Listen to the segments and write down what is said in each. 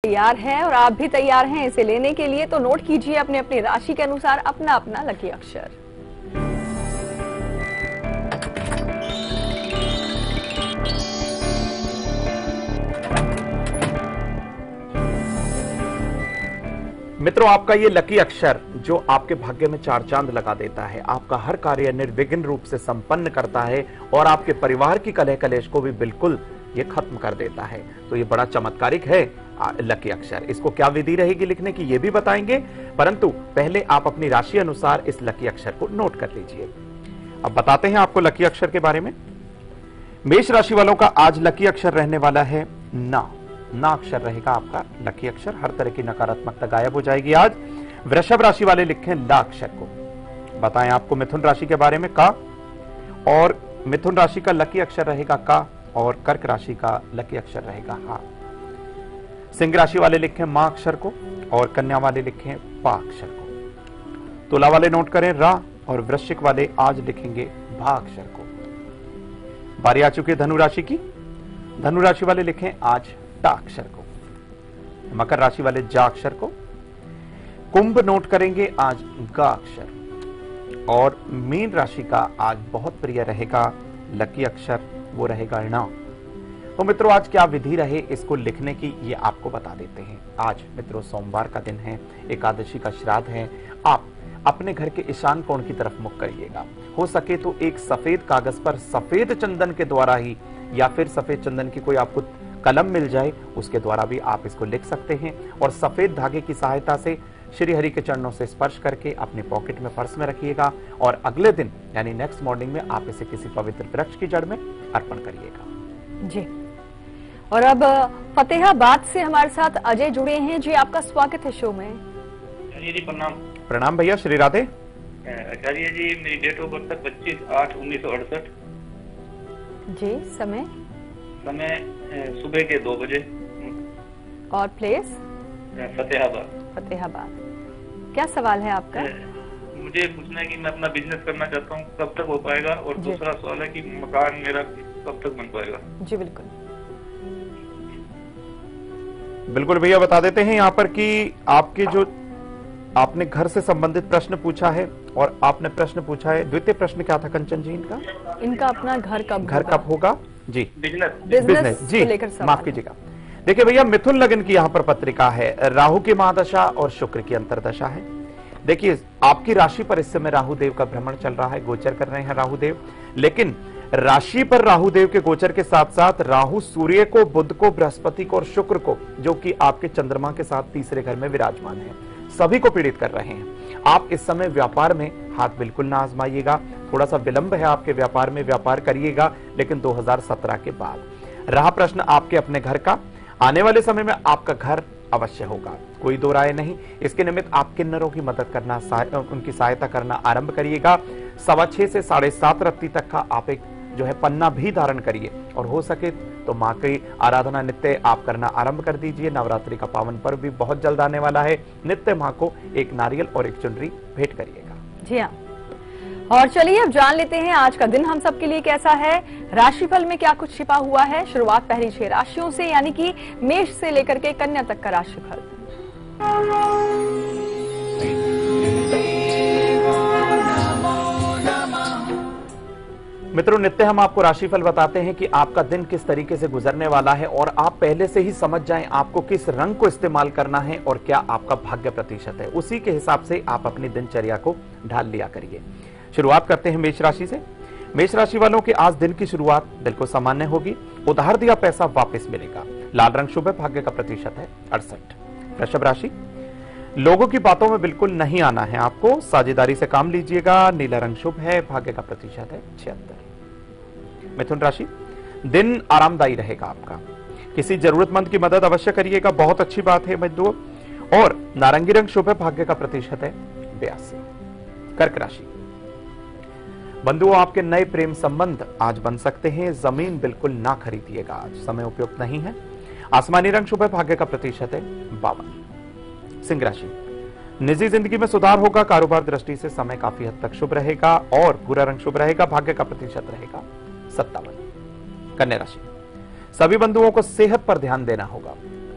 तैयार है और आप भी तैयार हैं इसे लेने के लिए, तो नोट कीजिए अपने अपनी राशि के अनुसार अपना अपना लकी अक्षर। मित्रों, आपका ये लकी अक्षर जो आपके भाग्य में चार चांद लगा देता है, आपका हर कार्य निर्विघ्न रूप से संपन्न करता है और आपके परिवार की कलह कलेश को भी बिल्कुल ये खत्म कर देता है। तो ये बड़ा चमत्कारिक है लकी अक्षर। इसको क्या विधि रहेगी लिखने की ये भी बताएंगे, परंतु पहले आप अपनी राशि अनुसार इस लकी अक्षर को नोट कर लीजिए। अब बताते हैं आपको लकी अक्षर के बारे में। मेष राशि वालों का आज लकी अक्षर रहने वाला है ना। ना अक्षर रहेगा आपका लकी अक्षर। हर तरह की नकारात्मकता गायब हो जाएगी आज। वृषभ राशि वाले लिखें ला अक्षर को। बताएं आपको मिथुन राशि के बारे में का, और मिथुन राशि का लकी अक्षर रहेगा का, और कर्क राशि का लकी अक्षर रहेगा हा। सिंह राशि वाले लिखें मां अक्षर को, और कन्या वाले लिखें पा अक्षर को। तुला वाले नोट करें रा, और वृश्चिक वाले आज लिखेंगे भा अक्षर को। बारी आ चुकी है धनु राशि की। धनु राशि वाले लिखें आज टा अक्षर को। मकर राशि वाले जा अक्षर को। कुंभ नोट करेंगे आज गा अक्षर, और मीन राशि का आज बहुत प्रिय रहेगा लकी अक्षर, वो रहेगा ण। तो मित्रों, आज क्या विधि रहे इसको लिखने की ये आपको बता देते हैं। आज मित्रों सोमवार का दिन है, एकादशी का श्राद्ध है। आप अपने घर के ईशान कोण की तरफ मुख करिएगा। हो सके तो एक सफेद कागज पर सफेद चंदन के द्वारा ही, या फिर सफेद चंदन की कोई आपको कलम मिल जाए उसके द्वारा भी आप इसको लिख सकते हैं, और सफेद धागे की सहायता से श्री हरि के चरणों से स्पर्श करके अपने पॉकेट में पर्स में रखिएगा, और अगले दिन यानी नेक्स्ट मॉर्निंग में आप इसे किसी पवित्र वृक्ष की जड़ में अर्पण करिएगा। जी, और अब फतेहाबाद से हमारे साथ अजय जुड़े हैं। जी, आपका स्वागत है शो में। जी प्रणाम। प्रणाम भैया, श्री राधे। आचार्य जी, मेरी डेट ऑफ बर्थ 25/8/1968। जी, समय सुबह के 2 बजे। और प्लेस फतेहाबाद। फतेहाबाद। क्या सवाल है आपका? मुझे पूछना है कि मैं अपना बिजनेस करना चाहता हूँ, कब तक हो पाएगा, और दूसरा सवाल है कि मकान मेरा कब तक बन पाएगा। जी बिल्कुल बिल्कुल भैया, बता देते हैं यहाँ पर कि आपके जो आपने घर से संबंधित प्रश्न पूछा है, और आपने प्रश्न पूछा है, द्वितीय प्रश्न क्या था कंचन जी इनका अपना घर कब होगा जी, बिजनेस जी, माफ कीजिएगा। देखिए भैया, मिथुन लग्न की यहाँ पर पत्रिका है, राहु की महादशा और शुक्र की अंतरदशा है। देखिए, आपकी राशि पर इस समय राहु देव का भ्रमण चल रहा है, गोचर कर रहे हैं राहु देव। लेकिन राशि पर राहु देव के गोचर के साथ साथ राहु सूर्य को, बुध को, बृहस्पति को और शुक्र को, जो कि आपके चंद्रमा के साथ तीसरे घर में विराजमान है, सभी को पीड़ित कर रहे हैं। आप इस समय व्यापार में हाथ बिल्कुल ना आजमाइएगा। थोड़ा सा विलंब है आपके व्यापार में, व्यापार करिएगा लेकिन 2017 के बाद। रहा प्रश्न आपके अपने घर का, आने वाले समय में आपका घर अवश्य होगा, कोई दो राय नहीं। इसके निमित्त आप किन्नरों की मदद करना, उनकी सहायता करना आरंभ करिएगा। 6:15 से 7:30 रत्ती तक का आप एक जो है पन्ना भी धारण करिए, और हो सके तो माँ की आराधना नित्य आप करना आरंभ कर दीजिए। नवरात्रि का पावन पर्व भी बहुत जल्द आने वाला है। नित्य माँ को एक नारियल और एक चुनरी भेंट करिएगा। जी हाँ, और चलिए अब जान लेते हैं आज का दिन हम सबके लिए कैसा है। राशिफल में क्या कुछ छिपा हुआ है। शुरुआत पहली 6 राशियों से, यानी कि मेष से लेकर के कन्या तक का राशिफल। मित्रों, नित्य हम आपको राशिफल बताते हैं कि आपका दिन किस तरीके से गुजरने वाला है, और आप पहले से ही समझ जाएं आपको किस रंग को इस्तेमाल करना है और क्या आपका भाग्य प्रतिशत है। उसी के हिसाब से आप अपनी दिनचर्या को ढाल लिया करिए। शुरुआत करते हैं मेष राशि से। मेष राशि वालों के आज दिन की शुरुआत बिल्कुल सामान्य होगी। उधार दिया पैसा वापस मिलेगा। लाल रंग शुभ है, भाग्य का प्रतिशत है 68। वृषभ राशि, लोगों की बातों में बिल्कुल नहीं आना है आपको, साझेदारी से काम लीजिएगा। नीला रंग शुभ है, भाग्य का प्रतिशत है 76। मिथुन राशि, दिन आरामदायी रहेगा आपका। किसी जरूरतमंद की मदद अवश्य करिएगा, बहुत अच्छी बात है बंधुओं। और नारंगी रंग शुभ है, भाग्य का प्रतिशत है 82। कर्क राशि, बंधुओं आपके नए प्रेम संबंध आज बन सकते हैं। जमीन बिल्कुल ना खरीदिएगा, आज समय उपयुक्त नहीं है। आसमानी रंग शुभ है, भाग्य का प्रतिशत है 52। सिंह राशि, निजी जिंदगी में सुधार होगा। कारोबार दृष्टि से समय काफी हद तक शुभ रहेगा, और भूरा रंग शुभ रहेगा, भाग्य का प्रतिशत रहेगा 57। कन्या राशि, सभी बंधुओं को सेहत पर ध्यान देना होगा।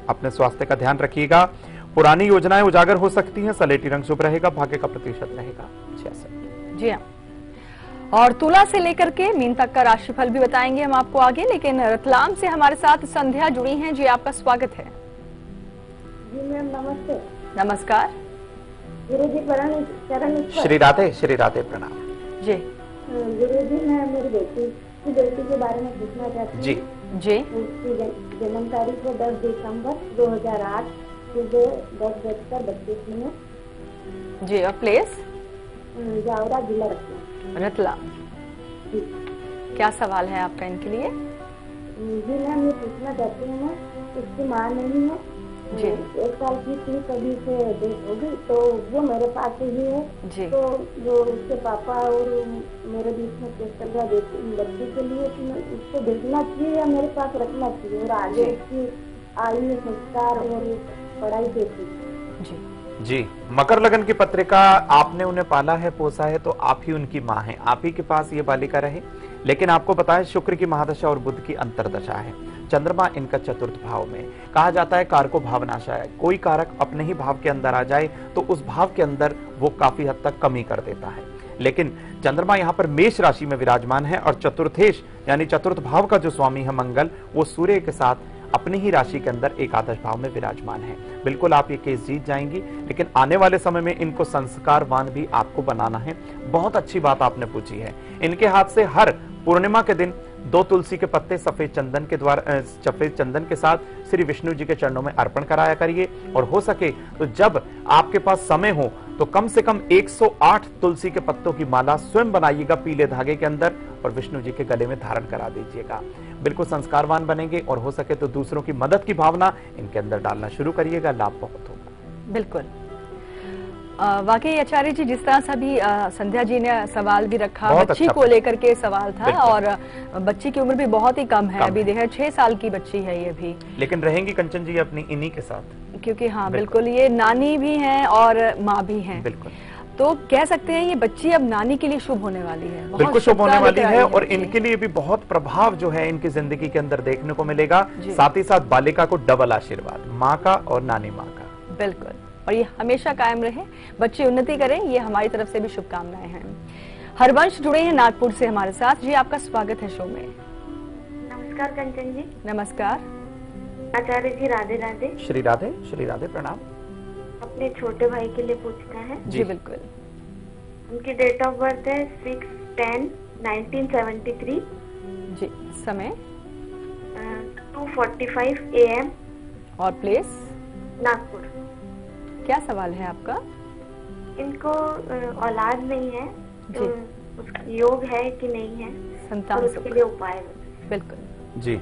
अपने स्वास्थ्य का ध्यान रखिएगा। पुरानी योजनाएं उजागर हो सकती हैं। सलेटी रंग शुभ रहेगा। भाग्य का प्रतिशत रहेगा 66। जी हाँ, और तुला से लेकर के मीन तक का राशिफल भी बताएंगे हम आपको आगे, लेकिन रतलाम से हमारे साथ संध्या जुड़ी हैं। जी आपका स्वागत है। जी मैम नमस्ते। नमस्कार। गुरुजी चरण श्री राधे प्रणाम। जी गुरुजी, मैं मेरी बेटी के बारे में पूछना चाहती हूँ। जी जी। उसकी जन्म तारीख है 10 दिसंबर 2008 सुबह 10:32 जी, और प्लेस जावरा जिला रतलाम। जी क्या सवाल है आपका इनके लिए? जी मैम, ये पूछना चाहती हूँ मैं, उसकी माँ नहीं है जी। 1 साल की थी तभी से डेथ हो गई, तो वो मेरे पास ही है जी। तो जो उसके पापा और मेरे बीच में केस चल रहा बच्चे के लिए कि मैं उसको भेजना चाहिए या मेरे पास रखना चाहिए, और आगे उसकी आयु संस्कार और पढ़ाई कैसी? जी, मकर लगन की पत्रिका, आपने उन्हें पाला है, पोसा है, तो आप ही उनकी माँ हैं। आप ही के पास ये बालिका रहे। लेकिन आपको बताएं, शुक्र की महादशा और बुध की अंतरदशा है। चंद्रमा इनका चतुर्थ भाव में। कहा जाता है कारको भावनाशा है। कोई कारक अपने ही भाव के अंदर आ जाए तो उस भाव के अंदर वो काफी हद तक कमी कर देता है। लेकिन चंद्रमा यहाँ पर मेष राशि में विराजमान है और चतुर्थेश यानी चतुर्थ भाव का जो स्वामी है मंगल, वो सूर्य के साथ अपनी ही राशि के अंदर एकादश भाव में विराजमान है। बिल्कुल आप ये केस जीत जाएंगी, लेकिन आने वाले समय में इनको संस्कारवान भी आपको बनाना है। बहुत अच्छी बात आपने पूछी है। इनके हाथ से हर पूर्णिमा के दिन 2 तुलसी के पत्ते सफेद चंदन के साथ श्री विष्णु जी के चरणों में अर्पण कराया करिए, और हो सके तो जब आपके पास समय हो तो कम से कम 108 तुलसी के पत्तों की माला स्वयं बनाइएगा पीले धागे के अंदर और विष्णु जी के गले में धारण करा दीजिएगा। बिल्कुल संस्कारवान बनेंगे, और हो सके तो दूसरों की मदद की भावना इनके अंदर डालना शुरू करिएगा, लाभ बहुत होगा। बिल्कुल। वाकई आचार्य जी, जिस तरह से अभी संध्या जी ने सवाल भी रखा, बच्ची को लेकर के सवाल था, और बच्ची की उम्र भी बहुत ही कम है, अभी देखिए 6 साल की बच्ची है ये भी, लेकिन रहेंगी कंचन जी अपनी इन्हीं के साथ, क्योंकि हाँ बिल्कुल ये नानी भी हैं और माँ भी हैं। बिल्कुल, तो कह सकते हैं ये बच्ची अब नानी के लिए शुभ होने वाली है, बिल्कुल शुभ होने वाली है, और इनके लिए भी बहुत प्रभाव जो है इनकी जिंदगी के अंदर देखने को मिलेगा। साथ ही साथ बालिका को डबल आशीर्वाद, माँ का और नानी माँ का। बिल्कुल, और ये हमेशा कायम रहे, बच्चे उन्नति करें, ये हमारी तरफ से भी शुभकामनाएं हैं। हरवंश जुड़े हैं नागपुर से हमारे साथ। जी आपका स्वागत है शो में। नमस्कार कंचन जी। नमस्कार आचार्य जी, राधे राधे। श्री राधे प्रणाम। अपने छोटे भाई के लिए पूछना है। जी बिल्कुल। उनकी डेट ऑफ बर्थ है 6/10/1973। जी, समय 2:45 AM और प्लेस नागपुर। क्या सवाल है आपका? इनको औलाद नहीं है, तो उसका योग है कि नहीं है, संतान और उसके लिए उपाय। बिल्कुल जी,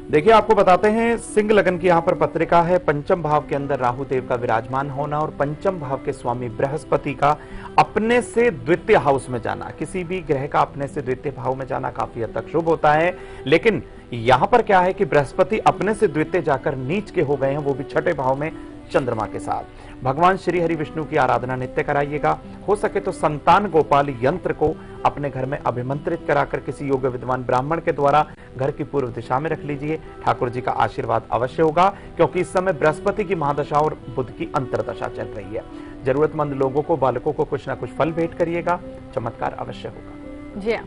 देखिए आपको बताते हैं, सिंह लगन की यहाँ पर पत्रिका है। पंचम भाव के अंदर राहु देव का विराजमान होना और पंचम भाव के स्वामी बृहस्पति का अपने से द्वितीय हाउस में जाना, किसी भी ग्रह का अपने से द्वितीय भाव में जाना काफी हद तक शुभ होता है। लेकिन यहाँ पर क्या है कि बृहस्पति अपने से द्वितीय जाकर नीच के हो गए हैं, वो भी छठे भाव में चंद्रमा के साथ। भगवान श्री हरि विष्णु की आराधना नित्य कराइएगा। हो सके तो संतान गोपाल यंत्र को अपने घर में अभिमंत्रित कराकर किसी योग्य विद्वान ब्राह्मण के द्वारा घर की पूर्व दिशा में रख लीजिए। ठाकुर जी का आशीर्वाद अवश्य होगा, क्योंकि इस समय बृहस्पति की महादशा और बुध की अंतरदशा चल रही है। जरूरतमंद लोगों को, बालकों को कुछ ना कुछ फल भेंट करिएगा, चमत्कार अवश्य होगा। जी हाँ,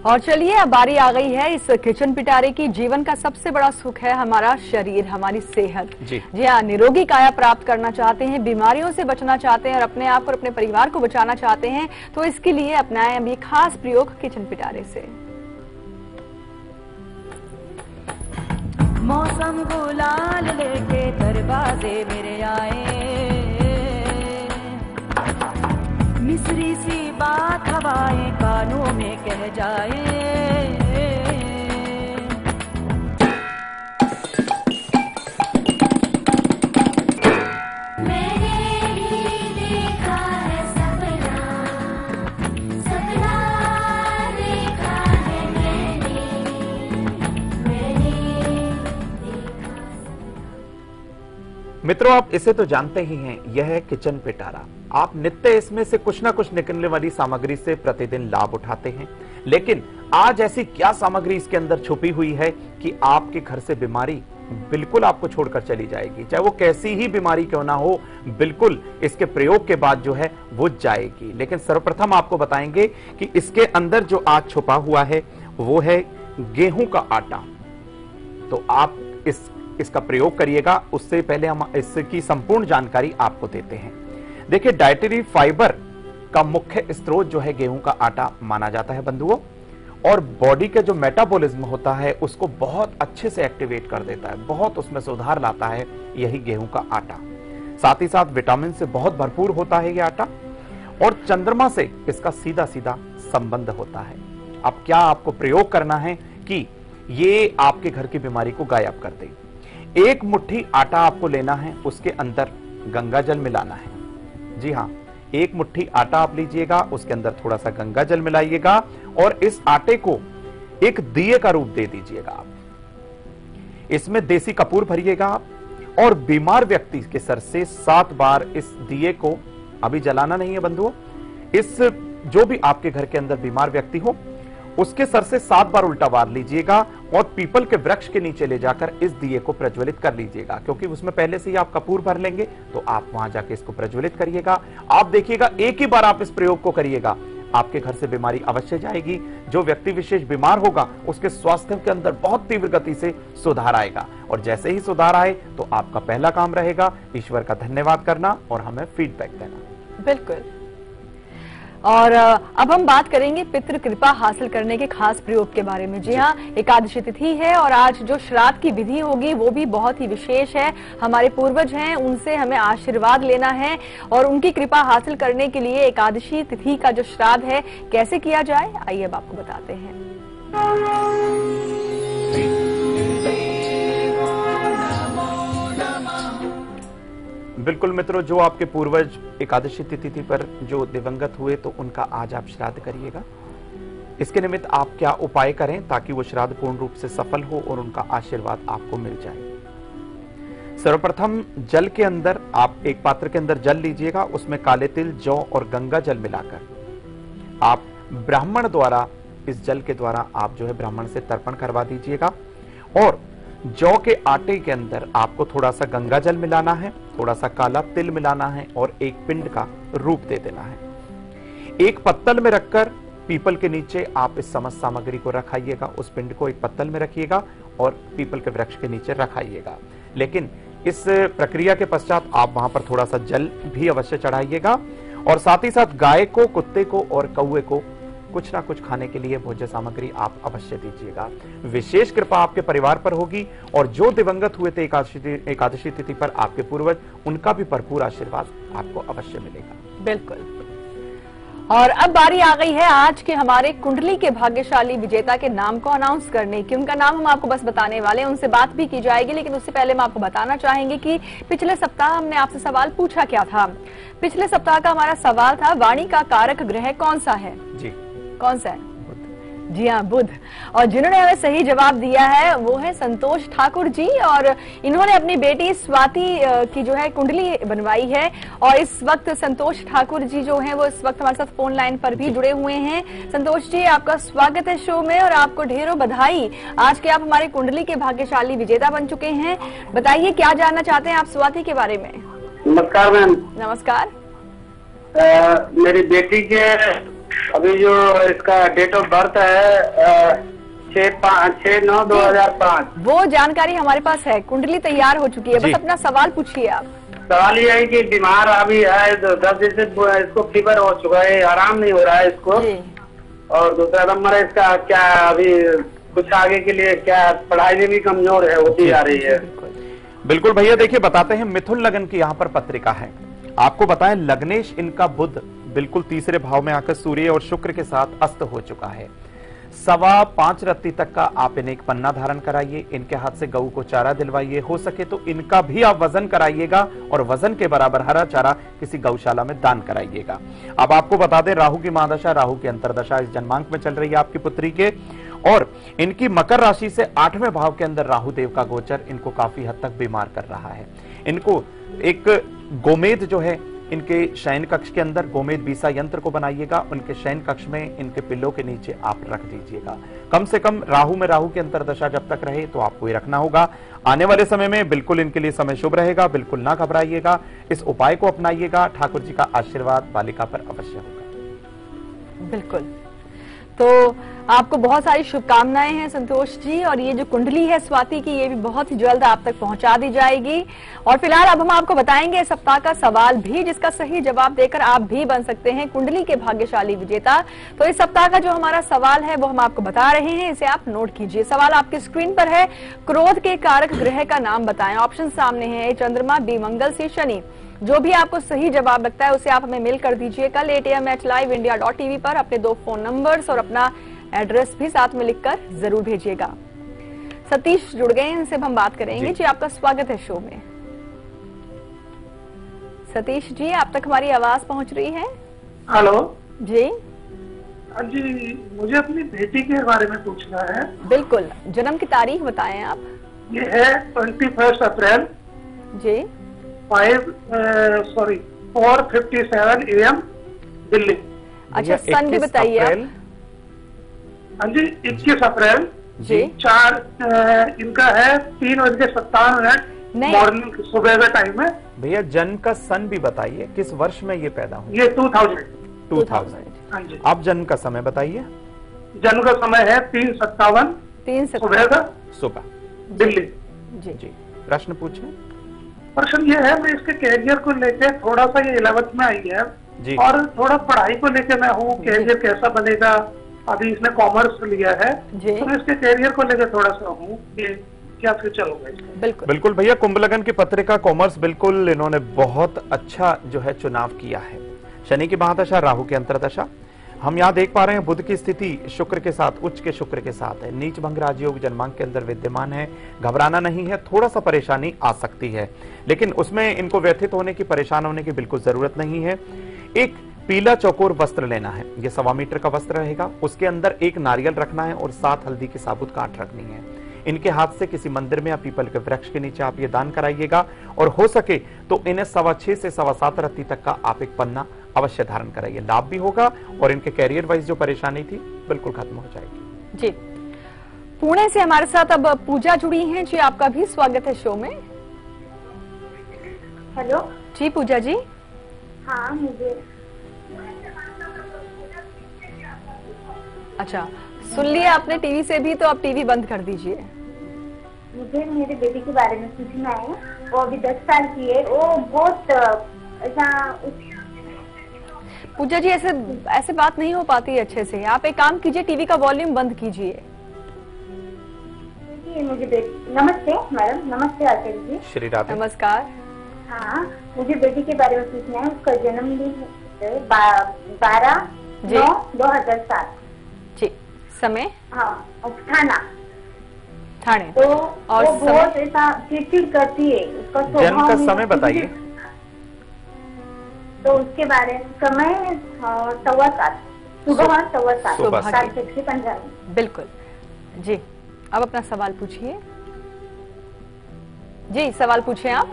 और चलिए अब बारी आ गई है इस किचन पिटारे की। जीवन का सबसे बड़ा सुख है हमारा शरीर, हमारी सेहत। जी हाँ, निरोगी काया प्राप्त करना चाहते हैं, बीमारियों से बचना चाहते हैं और अपने आप और अपने परिवार को बचाना चाहते हैं, तो इसके लिए अपनाएं अभी खास प्रयोग किचन पिटारे से। मौसम गुलाल लेके दरवाजे मेरे आए, मिस्री सी बात हवाएं कानों में कह जाए। मित्रों, आप इसे तो जानते ही हैं, यह है किचन पिटारा। आप नित्य इसमें से कुछ ना कुछ निकलने वाली सामग्री से प्रतिदिन लाभ उठाते हैं। लेकिन आज ऐसी क्या सामग्री इसके अंदर छुपी हुई है कि आपके घर से बीमारी बिल्कुल आपको छोड़कर चली जाएगी, चाहे वो कैसी ही बीमारी क्यों ना हो, बिल्कुल इसके प्रयोग के बाद जो है वो जाएगी। लेकिन सर्वप्रथम आपको बताएंगे कि इसके अंदर जो आज छुपा हुआ है वो है गेहूं का आटा। तो आप इसका प्रयोग करिएगा, उससे पहले हम इसकी संपूर्ण जानकारी आपको देते हैं। देखिए, डाइटरी फाइबर का मुख्य स्रोत जो है गेहूं का आटा माना जाता है बंधुओं, और बॉडी के जो मेटाबॉलिज्म होता है उसको बहुत अच्छे से एक्टिवेट कर देता है, बहुत उसमें सुधार लाता है यही गेहूं का आटा। साथ ही साथ विटामिन से बहुत भरपूर होता है ये आटा, और चंद्रमा से इसका सीधा सीधा संबंध होता है। अब क्या आपको प्रयोग करना है कि ये आपके घर की बीमारी को गायब कर दे। एक मुट्ठी आटा आपको लेना है, उसके अंदर गंगा जल मिलाना है। जी हाँ, एक मुट्ठी आटा आप लीजिएगा, उसके अंदर थोड़ा सा गंगा जल मिलाइएगा और इस आटे को एक दिए का रूप दे दीजिएगा आप। इसमें देसी कपूर भरिएगा आप, और बीमार व्यक्ति के सर से 7 बार इस दिए को, अभी जलाना नहीं है बंधुओं, इस जो भी आपके घर के अंदर बीमार व्यक्ति हो उसके सर से 7 बार उल्टा बार लीजिएगा और पीपल के वृक्ष के नीचे ले जाकर इस दिए को प्रज्वलित कर लीजिएगा, क्योंकि उसमें पहले से ही आप कपूर भर लेंगे, तो आप वहां जाके इसको प्रज्वलित करिएगा। आप देखिएगा, एक ही बार आप इस प्रयोग को करिएगा, आपके घर से बीमारी अवश्य जाएगी। जो व्यक्ति विशेष बीमार होगा उसके स्वास्थ्य के अंदर बहुत तीव्र गति से सुधार आएगा, और जैसे ही सुधार आए तो आपका पहला काम रहेगा ईश्वर का धन्यवाद करना और हमें फीडबैक देना। बिल्कुल। और अब हम बात करेंगे पितृ कृपा हासिल करने के खास प्रयोग के बारे में। जी हाँ, एकादशी तिथि है और आज जो श्राद्ध की विधि होगी वो भी बहुत ही विशेष है। हमारे पूर्वज हैं, उनसे हमें आशीर्वाद लेना है और उनकी कृपा हासिल करने के लिए एकादशी तिथि का जो श्राद्ध है कैसे किया जाए, आइए अब आपको बताते हैं। बिल्कुल मित्रों, जो आपके पूर्वज एकादशी तिथि पर जो दिवंगत हुए तो उनका आज आप श्राद्ध करिएगा। इसके निमित्त आप क्या उपाय करें ताकि वो श्राद्ध पूर्ण रूप से सफल हो और उनका आशीर्वाद आपको मिल जाए। सर्वप्रथम जल के अंदर आप एक पात्र के अंदर जल लीजिएगा, उसमें काले तिल, जौ और गंगा जल मिलाकर आप ब्राह्मण द्वारा, इस जल के द्वारा आप जो है ब्राह्मण से तर्पण करवा दीजिएगा। और जौ के आटे के अंदर आपको थोड़ा सा गंगा जल मिलाना है, थोड़ा सा काला तिल मिलाना है और एक पिंड का रूप दे देना है। एक पत्तल में रखकर पीपल के नीचे आप इस समस्त सामग्री को रखाइएगा। उस पिंड को एक पत्तल में रखिएगा और पीपल के वृक्ष के नीचे रखाइएगा। लेकिन इस प्रक्रिया के पश्चात आप वहां पर थोड़ा सा जल भी अवश्य चढ़ाइएगा, और साथ ही साथ गाय को, कुत्ते को और कौवे को कुछ ना कुछ खाने के लिए भोज्य सामग्री आप अवश्य दीजिएगा। विशेष कृपा आपके परिवार पर होगी, और जो दिवंगत हुए थे एकादशी तिथि पर आपके पूर्वज, उनका भी भरपूर आशीर्वाद आपको अवश्य मिलेगा। बिल्कुल। और अब बारी आ गई है आज के हमारे कुंडली के भाग्यशाली विजेता के नाम को अनाउंस करने की। उनका नाम हम आपको बस बताने वाले हैं, उनसे बात भी की जाएगी, लेकिन उससे पहले हम आपको बताना चाहेंगे कि पिछले सप्ताह हमने आपसे सवाल पूछा क्या था। पिछले सप्ताह का हमारा सवाल था, वाणी का कारक ग्रह कौन सा है? जी, कौन सा है? जी हाँ, बुध। और जिन्होंने हमें सही जवाब दिया है वो है संतोष ठाकुर जी, और इन्होंने अपनी बेटी स्वाति की जो है कुंडली बनवाई है। और इस वक्त संतोष ठाकुर जी जो हैं वो इस वक्त हमारे साथ फोन लाइन पर भी जुड़े हुए हैं। संतोष जी, आपका स्वागत है शो में और आपको ढेरों बधाई। आज के आप हमारे कुंडली के भाग्यशाली विजेता बन चुके हैं। बताइए क्या जानना चाहते हैं आप स्वाति के बारे में? नमस्कार मैम। नमस्कार। मेरी बेटी के अभी जो इसका डेट ऑफ बर्थ है 6/9/2005। वो जानकारी हमारे पास है, कुंडली तैयार हो चुकी है, बस अपना सवाल पूछिए आप। सवाल ये है कि बीमार अभी है, 10 दिन से इसको फीवर हो चुका है, आराम नहीं हो रहा है इसको। और दूसरा नंबर है इसका क्या, अभी कुछ आगे के लिए क्या, पढ़ाई में भी कमजोर है, होती जा रही है। बिल्कुल भैया, देखिए बताते हैं। मिथुन लगन की यहाँ पर पत्रिका है। आपको बताएं, लग्नेश इनका बुध बिल्कुल तीसरे भाव में आकर सूर्य और शुक्र के साथ अस्त हो चुका है। 5.25 रत्ती तक का आप इन्हें एक पन्ना धारण कराइए, इनके हाथ से गऊ को चारा दिलवाइए, हो सके तो इनका भी आप वजन कराइएगा और वजन के बराबर हरा चारा किसी गौशाला में दान कराइएगा। अब आपको बता दें, राहु की महादशा, राहु की अंतरदशा इस जन्मांक में चल रही है आपकी पुत्री के, और इनकी मकर राशि से 8वें भाव के अंदर राहु देव का गोचर इनको काफी हद तक बीमार कर रहा है। इनको एक गोमेद जो है इनके शयन कक्ष के अंदर गोमेद बीसा यंत्र को बनाइएगा, उनके शयन कक्ष में इनके पिल्लों के नीचे आप रख दीजिएगा। कम से कम राहु में राहु की अंतर्दशा जब तक रहे तो आपको ये रखना होगा। आने वाले समय में बिल्कुल इनके लिए समय शुभ रहेगा, बिल्कुल ना घबराइएगा, इस उपाय को अपनाइएगा। ठाकुर जी का आशीर्वाद बालिका पर अवश्य होगा। बिल्कुल, तो आपको बहुत सारी शुभकामनाएं हैं संतोष जी, और ये जो कुंडली है स्वाति की, ये भी बहुत ही जल्द आप तक पहुंचा दी जाएगी। और फिलहाल अब हम आपको बताएंगे सप्ताह का सवाल भी, जिसका सही जवाब देकर आप भी बन सकते हैं कुंडली के भाग्यशाली विजेता। तो इस सप्ताह का जो हमारा सवाल है वो हम आपको बता रहे हैं, इसे आप नोट कीजिए। सवाल आपकी स्क्रीन पर है, क्रोध के कारक ग्रह का नाम बताएं। ऑप्शन सामने है, चंद्रमा, बी मंगल, सी शनि। जो भी आपको सही जवाब लगता है उसे आप हमें मेल कर दीजिए कल 8am@liveindia.tv पर अपने 2 फोन नंबर्स और अपना एड्रेस भी साथ में लिखकर जरूर भेजिएगा। सतीश जुड़ गए हैं, इनसे हम बात करेंगे। जी आपका स्वागत है शो में। सतीश जी, आप तक हमारी आवाज पहुंच रही है? हेलो जी जी, मुझे अपनी बेटी के बारे में पूछना है। बिल्कुल, जन्म की तारीख बताएं आप। ये है 21 अप्रैल जी 4:57 AM दिल्ली। अच्छा, सन भी बताइए आप। हाँ जी, 21 अप्रैल जी 4 इनका है 3:57 मॉर्निंग, सुबह का टाइम है। भैया जन्म का सन भी बताइए, किस वर्ष में ये पैदा हुए? ये 2000। हाँ जी। आप जन्म का समय बताइए। जन्म का समय है 3:57 सुबह का, सुबह दिल्ली। जी प्रश्न पूछे। प्रश्न ये है, मैं इसके कैरियर को लेकर थोड़ा सा, ये 11th में आई है जी, और थोड़ा पढ़ाई को लेकर मैं हूँ, कैरियर कैसा बनेगा। अभी इसने कॉमर्स लिया है, तो मैं इसके कैरियर को लेकर थोड़ा सा हूँ कि क्या फ्यूचर होगा इसका। बिल्कुल भैया, कुंभ लगन की पत्रिका कॉमर्स, बिल्कुल इन्होंने बहुत अच्छा जो है चुनाव किया है। शनि की महादशा, राहु की अंतर्दशा, हम यहाँ देख पा रहे हैं बुध की स्थिति शुक्र के साथ, उच्च के शुक्र के साथ है। नीच भंग राजयोग जन्मांक के अंदर विद्यमान है। घबराना नहीं है, थोड़ा सा परेशानी आ सकती है, लेकिन उसमें इनको व्यथित होने की, परेशान होने की बिल्कुल जरूरत नहीं है। एक पीला चौकोर वस्त्र लेना है, ये 1.25 मीटर का वस्त्र रहेगा। उसके अंदर एक नारियल रखना है और 7 हल्दी की साबुत काट रखनी है। इनके हाथ से किसी मंदिर में या पीपल के वृक्ष के नीचे आप ये दान कराइएगा, और हो सके तो इन्हें 6.25 से 7.25 रत्ती तक का आप एक पन्ना अवश्य धारण कराइए। लाभ भी होगा और इनके कैरियर वाइज जो परेशानी थी बिल्कुल खत्म हो जाएगी। जी, पुणे से हमारे साथ अब पूजा जुड़ी हैं। जी आपका भी स्वागत है शो में। हेलो जी पूजा जी। हाँ, मुझे अच्छा, सुन लिया आपने टीवी से भी, तो आप टीवी बंद कर दीजिए। मुझे मेरे बेटी के बारे में पूछना है। वो अभी 10 साल की है। वो बहुत ऐसा। पूजा जी, ऐसे बात नहीं हो पाती है अच्छे से। आप एक काम कीजिए, टीवी का वॉल्यूम बंद कीजिए। मुझे नमस्ते मैडम। नमस्ते आचार्य जी। श्री राधे। नमस्कार। हाँ, मुझे बेटी के बारे में पूछना है। उसका जन्मदिन 12/9/2007। जी, समय? हाँ, थाने। तो और वो बहुत ऐसा चिड़चिड़ करती है। उसका जन्म का समय बताइए। तो उसके बारे में समय 7:15 सुबह 7:15। बिल्कुल जी। अब अपना सवाल पूछिए। जी सवाल पूछिए आप।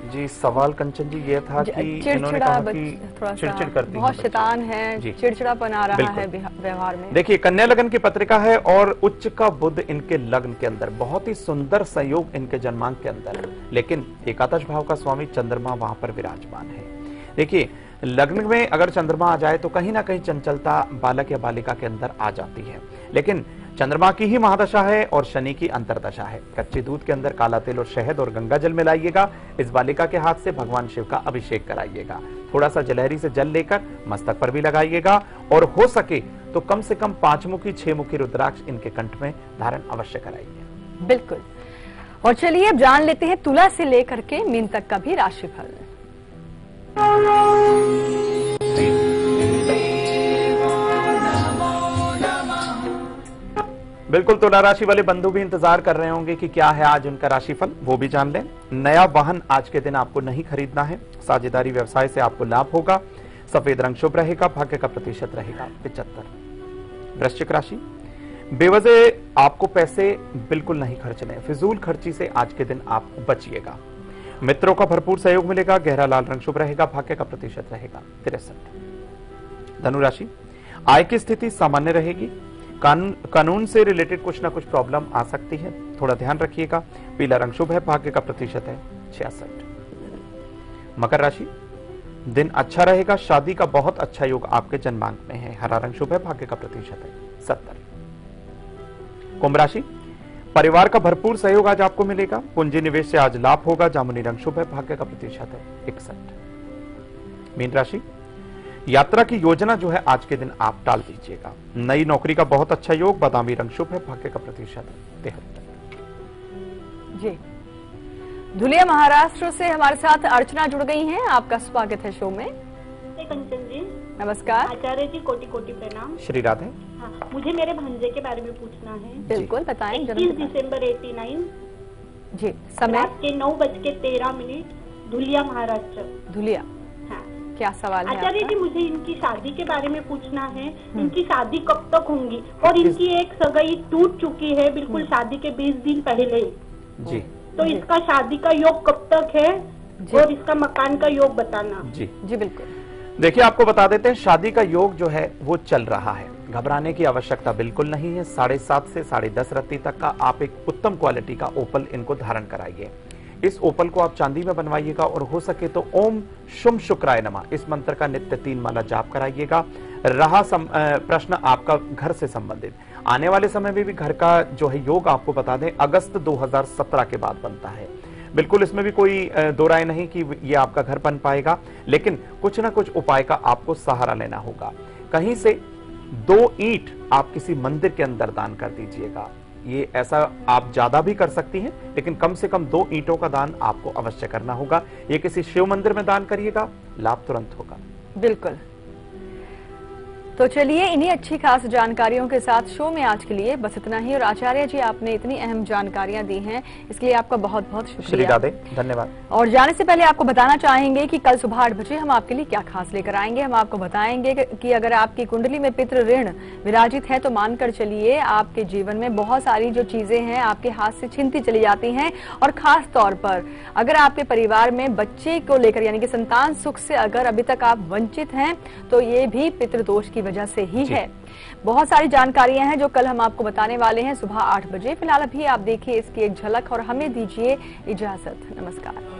जी सवाल कंचन जी ये था कि इन्होंने कहा कि चिड़चिड़ करती है, बहुत शैतान है, चिड़चिड़ापन आ रहा है व्यवहार में। देखिए कन्या लगन की पत्रिका है और उच्च का बुध इनके लग्न के अंदर, बहुत ही सुंदर संयोग इनके जन्मांक के अंदर, लेकिन एकादश भाव का स्वामी चंद्रमा वहां पर विराजमान है। देखिए लग्न में अगर चंद्रमा आ जाए तो कहीं ना कहीं चंचलता बालक या बालिका के अंदर आ जाती है, लेकिन चंद्रमा की ही महादशा है और शनि की अंतरदशा है। कच्चे दूध के अंदर काला तेल और शहद और गंगा जल मिलाइएगा। इस बालिका के हाथ से भगवान शिव का अभिषेक कराइएगा। थोड़ा सा जलहरी से जल लेकर मस्तक पर भी लगाइएगा, और हो सके तो कम से कम 5 मुखी 6 मुखी रुद्राक्ष इनके कंठ में धारण अवश्य कराइए। बिल्कुल। और चलिए अब जान लेते हैं तुला से लेकर के मीन तक का भी राशिफल। बिल्कुल, तुला राशि वाले बंधु भी इंतजार कर रहे होंगे कि क्या है आज उनका राशिफल, वो भी जान लें। नया वाहन आज के दिन आपको नहीं खरीदना है। साझेदारी व्यवसाय से आपको लाभ होगा। सफेद रंग शुभ रहेगा। भाग्य का प्रतिशत रहेगा 75। वृश्चिक राशि, बेवजह आपको पैसे बिल्कुल नहीं खर्चने, फिजूल खर्ची से आज के दिन आप बचिएगा। मित्रों का भरपूर सहयोग मिलेगा, गहरा लाल रंग शुभ रहेगा, भाग्य का प्रतिशत रहेगा 63। धनु राशि, आय की स्थिति सामान्य रहेगी, कानून से रिलेटेड कुछ ना कुछ प्रॉब्लम आ सकती है, थोड़ा ध्यान रखिएगा। पीला रंग शुभ है, भाग्य का प्रतिशत है 66। मकर राशि, दिन अच्छा रहेगा, शादी का बहुत अच्छा योग आपके जन्मांक में है, हरा रंग शुभ है, भाग्य का प्रतिशत है 70। कुंभ राशि, परिवार का भरपूर सहयोग आज आपको मिलेगा, पूंजी निवेश से आज लाभ होगा, जामुनी रंग शुभ है, भाग्य का प्रतिशत है 61। मीन राशि, यात्रा की योजना जो है आज के दिन आप टाल दीजिएगा, नई नौकरी का बहुत अच्छा योग, बादामी रंग शुभ है, भाग्य का प्रतिशत है 73। जी, धुलिया महाराष्ट्र से हमारे साथ अर्चना जुड़ गई हैं, आपका स्वागत है शो में। कंचन जी नमस्कार। आचार्य जी कोटि कोटि प्रणाम। श्री राधे। हाँ, मुझे मेरे भांजे के बारे में पूछना है। बिल्कुल बताएं। 21 दिसंबर 89 जी, समय रात के 9:13 धुलिया महाराष्ट्र। धुलिया, हाँ, क्या सवाल है आचार्य जी? मुझे इनकी शादी के बारे में पूछना है, इनकी शादी कब तक होंगी? और इनकी एक सगाई टूट चुकी है बिल्कुल शादी के 20 दिन पहले जी, तो इसका शादी का योग कब तक है और इसका मकान का योग बताना। जी जी बिल्कुल। देखिए, आपको बता देते हैं, शादी का योग जो है वो चल रहा है, घबराने की आवश्यकता बिल्कुल नहीं है। 7:30 से 10:30 रत्ती तक का आप एक उत्तम क्वालिटी का ओपल इनको धारण कराइए। इस ओपल को आप चांदी में बनवाइएगा और हो सके तो ओम शुम शुक्राय नमः इस मंत्र का नित्य 3 माला जाप कराइएगा। रहा प्रश्न आपका घर से संबंधित, आने वाले समय में भी घर का जो है योग आपको बता दें अगस्त 2017 के बाद बनता है। बिल्कुल इसमें भी कोई दो राय नहीं कि ये आपका घर बन पाएगा, लेकिन कुछ ना कुछ उपाय का आपको सहारा लेना होगा। कहीं से 2 ईंट आप किसी मंदिर के अंदर दान कर दीजिएगा। ये ऐसा आप ज्यादा भी कर सकती हैं, लेकिन कम से कम 2 ईंटों का दान आपको अवश्य करना होगा। ये किसी शिव मंदिर में दान करिएगा, लाभ तुरंत होगा। बिल्कुल। तो चलिए, इन्हीं अच्छी खास जानकारियों के साथ शो में आज के लिए बस इतना ही। और आचार्य जी, आपने इतनी अहम जानकारियां दी हैं, इसके लिए आपका बहुत बहुत शुक्रिया। श्री राधे, धन्यवाद। और जाने से पहले आपको बताना चाहेंगे कि कल सुबह 8 बजे हम आपके लिए क्या खास लेकर आएंगे। हम आपको बताएंगे कि अगर आपकी कुंडली में पितृ ऋण विराजित है तो मानकर चलिए आपके जीवन में बहुत सारी जो चीजें हैं आपके हाथ से छिनती चली जाती हैं। और खास तौर पर अगर आपके परिवार में बच्चे को लेकर यानी कि संतान सुख से अगर अभी तक आप वंचित हैं तो ये भी पितृदोष की वजह से ही है। बहुत सारी जानकारियां हैं जो कल हम आपको बताने वाले हैं सुबह 8 बजे। फिलहाल अभी आप देखिए इसकी एक झलक और हमें दीजिए इजाजत। नमस्कार।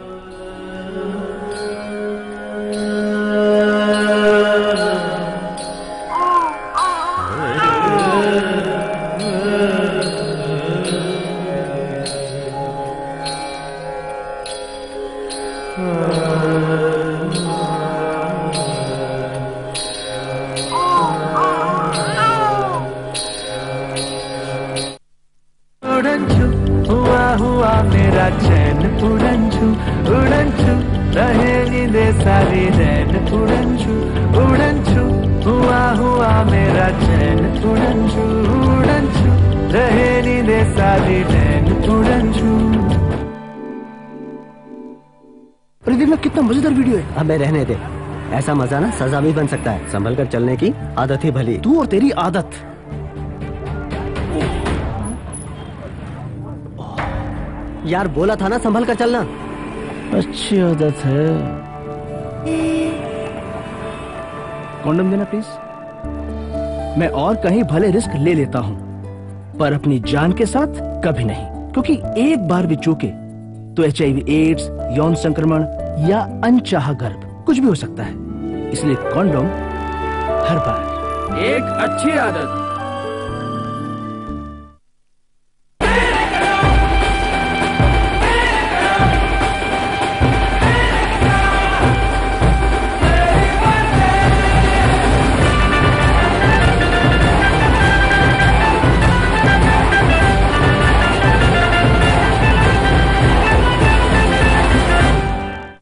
हुआ मेरा चैन उड़नछू उड़नछू रहे नींदे सारी रैन उड़नछू हुआ मेरा चैन उड़नछू उड़नछू रहे नींदे सारी रैन उड़नछू। प्रदीप में कितना मजेदार वीडियो है। हमें रहने दे, ऐसा मजा ना सजा भी बन सकता है। संभल कर चलने की आदत ही भली। तू और तेरी आदत। यार बोला था ना संभल कर चलना। अच्छी आदत है। कॉन्डम देना प्लीज। मैं और कहीं भले रिस्क ले लेता हूं पर अपनी जान के साथ कभी नहीं, क्योंकि एक बार भी चूके तो HIV एड्स, यौन संक्रमण या अनचाहा गर्भ कुछ भी हो सकता है। इसलिए कॉन्डोम हर बार एक अच्छी आदत।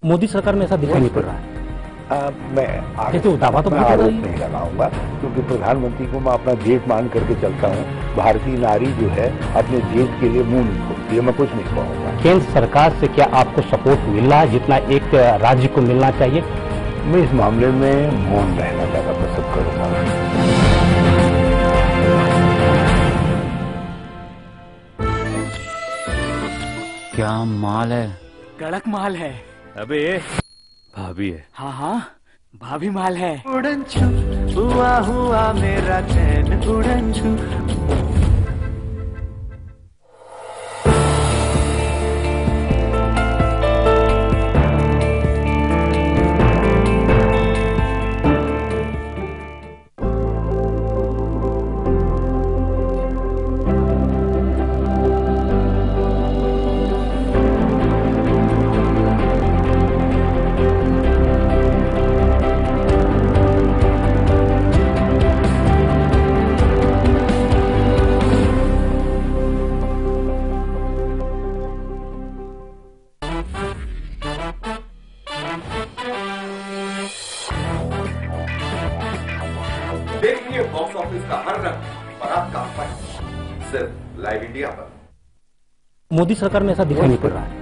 मोदी सरकार में ऐसा दिखाई नहीं पड़ रहा है। मैं आरोप नहीं लगाऊंगा, क्योंकि प्रधानमंत्री को मैं अपना देश मान करके चलता हूँ। भारतीय नारी जो है अपने देश के लिए मुंह नहीं खोलती है, मैं कुछ नहीं कहूँगा। केंद्र सरकार से क्या आपको सपोर्ट मिल रहा है जितना एक राज्य को मिलना चाहिए? मैं इस मामले में मौन रहना ज्यादा पसंद करूंगा। क्या माल है, कड़क माल है। अबे भाभी है। हाँ हाँ भाभी माल है। उड़न छू हुआ हुआ मेरा चैन उड़न छू। देखिए बॉक्स ऑफिस का हर रंग और आपका सिर्फ लाइव इंडिया पर। मोदी सरकार में ऐसा दिखाई नहीं पड़ रहा है।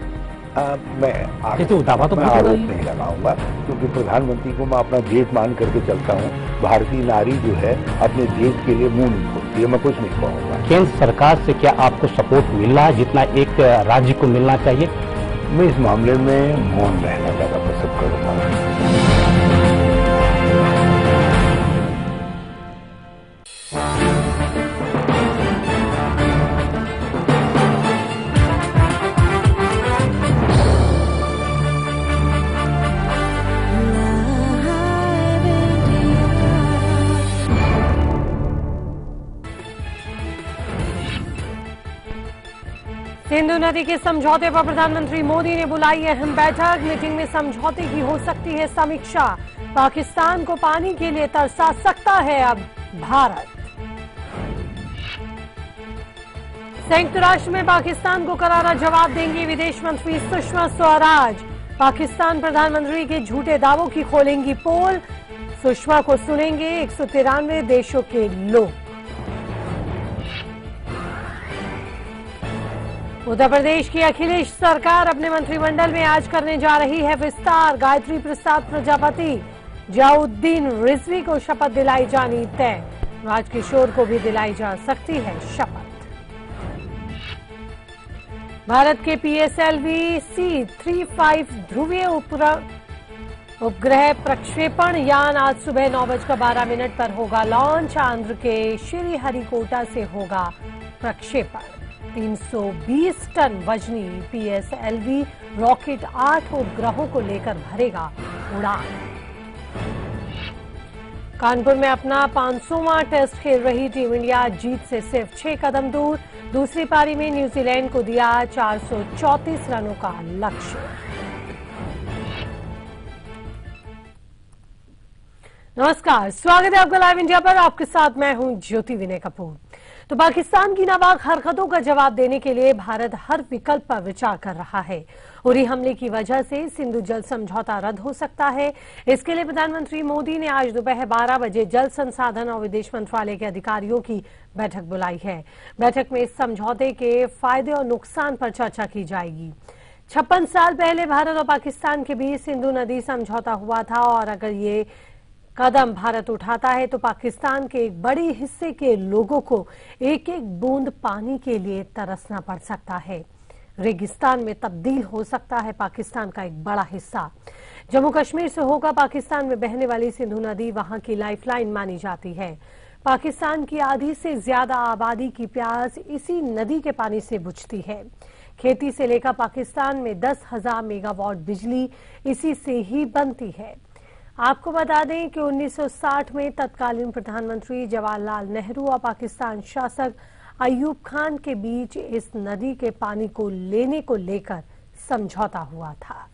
मैं आरोप नहीं लगाऊंगा, क्योंकि प्रधानमंत्री को मैं अपना जेठ मान करके चलता हूँ। भारतीय नारी जो है अपने जेठ के लिए मुंह नहीं खोलती है, मैं कुछ नहीं कहूँगा। केंद्र सरकार से क्या आपको सपोर्ट मिल रहा है जितना एक राज्य को मिलना चाहिए? मैं इस मामले में मौन रहना ज्यादा पसंद करता हूँ। सिंधु नदी के समझौते पर प्रधानमंत्री मोदी ने बुलाई अहम बैठक। मीटिंग में समझौते की हो सकती है समीक्षा। पाकिस्तान को पानी के लिए तरसा सकता है अब भारत। संयुक्त राष्ट्र में पाकिस्तान को करारा जवाब देंगी विदेश मंत्री सुषमा स्वराज। पाकिस्तान प्रधानमंत्री के झूठे दावों की खोलेंगी पोल। सुषमा को सुनेंगे 193 देशों के लोग। उत्तर प्रदेश की अखिलेश सरकार अपने मंत्रिमंडल में आज करने जा रही है विस्तार। गायत्री प्रसाद प्रजापति, जयाउद्दीन रिजवी को शपथ दिलाई जानी तय। राजकिशोर को भी दिलाई जा सकती है शपथ। भारत के PSLV-C35 ध्रुवीय उपग्रह प्रक्षेपण यान आज सुबह 9:12 पर होगा लॉन्च। आंध्र के श्रीहरिकोटा से होगा प्रक्षेपण। 320 टन वजनी PSLV रॉकेट 8 उपग्रहों को लेकर भरेगा उड़ान। कानपुर में अपना 500वां टेस्ट खेल रही टीम इंडिया जीत से सिर्फ 6 कदम दूर। दूसरी पारी में न्यूजीलैंड को दिया 434 रनों का लक्ष्य। नमस्कार, स्वागत है आपका लाइव इंडिया पर। आपके साथ मैं हूं ज्योति विनय कपूर। तो पाकिस्तान की नापाक हरकतों का जवाब देने के लिए भारत हर विकल्प पर विचार कर रहा है। उरी हमले की वजह से सिंधु जल समझौता रद्द हो सकता है। इसके लिए प्रधानमंत्री मोदी ने आज दोपहर 12 बजे जल संसाधन और विदेश मंत्रालय के अधिकारियों की बैठक बुलाई है। बैठक में इस समझौते के फायदे और नुकसान पर चर्चा की जाएगी। 56 साल पहले भारत और पाकिस्तान के बीच सिंधु नदी समझौता हुआ था और अगर ये कदम भारत उठाता है तो पाकिस्तान के एक बड़े हिस्से के लोगों को एक एक बूंद पानी के लिए तरसना पड़ सकता है। रेगिस्तान में तब्दील हो सकता है पाकिस्तान का एक बड़ा हिस्सा। जम्मू कश्मीर से होकर पाकिस्तान में बहने वाली सिंधु नदी वहां की लाइफलाइन मानी जाती है। पाकिस्तान की आधी से ज्यादा आबादी की प्यास इसी नदी के पानी से बुझती है। खेती से लेकर पाकिस्तान में 10,000 मेगावाट बिजली इसी से ही बनती है। आपको बता दें कि 1960 में तत्कालीन प्रधानमंत्री जवाहरलाल नेहरू और पाकिस्तान शासक अयूब खान के बीच इस नदी के पानी को लेने को लेकर समझौता हुआ था।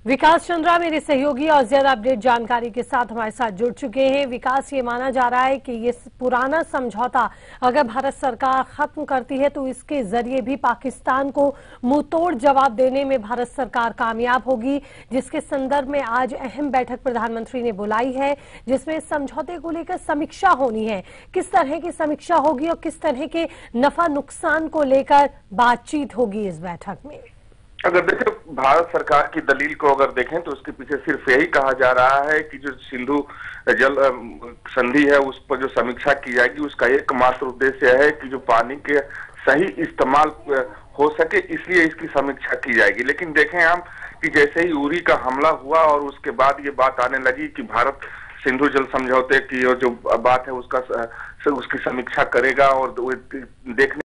विकास चंद्रा मेरे सहयोगी और ज्यादा अपडेट जानकारी के साथ हमारे साथ जुड़ चुके हैं। विकास, ये माना जा रहा है कि ये पुराना समझौता अगर भारत सरकार खत्म करती है तो इसके जरिए भी पाकिस्तान को मुंहतोड़ जवाब देने में भारत सरकार कामयाब होगी, जिसके संदर्भ में आज अहम बैठक प्रधानमंत्री ने बुलाई है, जिसमें समझौते को लेकर समीक्षा होनी है। किस तरह की समीक्षा होगी और किस तरह के नफा नुकसान को लेकर बातचीत होगी इस बैठक में? अगर देखें भारत सरकार की दलील को अगर देखें तो उसके पीछे सिर्फ यही कहा जा रहा है कि जो सिंधु जल संधि है उस पर जो समीक्षा की जाएगी उसका एकमात्र उद्देश्य है कि जो पानी के सही इस्तेमाल हो सके, इसलिए इसकी समीक्षा की जाएगी। लेकिन देखें हम कि जैसे ही उरी का हमला हुआ और उसके बाद ये बात आने लगी कि भारत सिंधु जल समझौते की जो बात है उसकी समीक्षा करेगा और देखने